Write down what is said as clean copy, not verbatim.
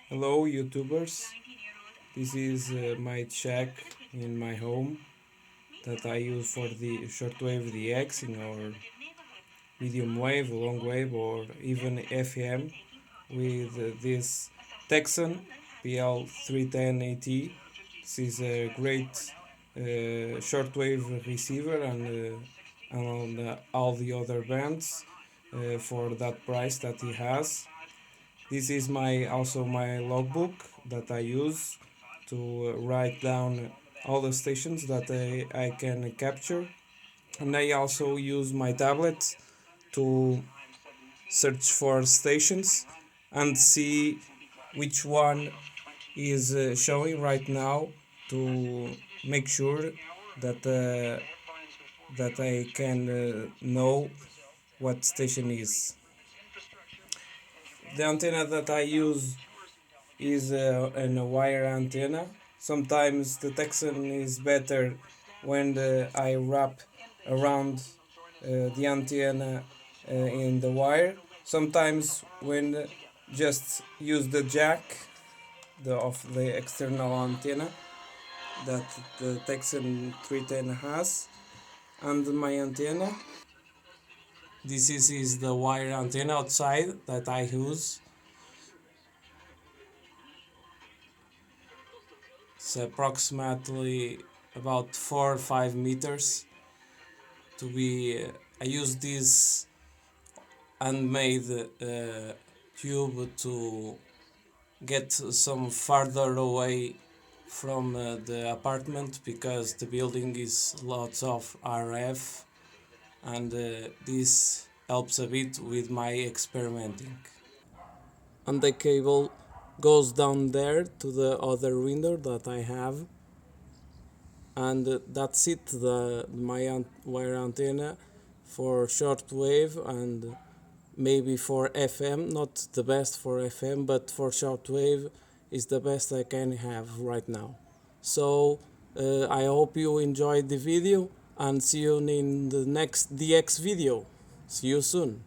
Hello YouTubers, this is my check in my home that I use for the Shortwave DXing or medium wave, long wave or even FM with this Tecsun PL310AT. This is a great shortwave receiver and all the other bands for that price that he has. This is also my logbook that I use to write down all the stations that I can capture, and I also use my tablet to search for stations and see which one is showing right now to make sure that I can know what station is. The antenna that I use is a wire antenna. Sometimes the Tecsun is better when I wrap around the antenna in the wire. Sometimes when just use the jack of the external antenna that the Tecsun 310 has, and my antenna. This is the wire antenna outside that I use. It's approximately about 4 or 5 meters to be. I use this handmade tube to get some farther away from the apartment because the building is lots of RF, and this helps a bit with my experimenting. And the cable goes down there to the other window that I have, and that's it, my wire antenna for shortwave and maybe for FM. Not the best for FM, but for shortwave is the best I can have right now. So I hope you enjoyed the video and see you in the next DX video. See you soon.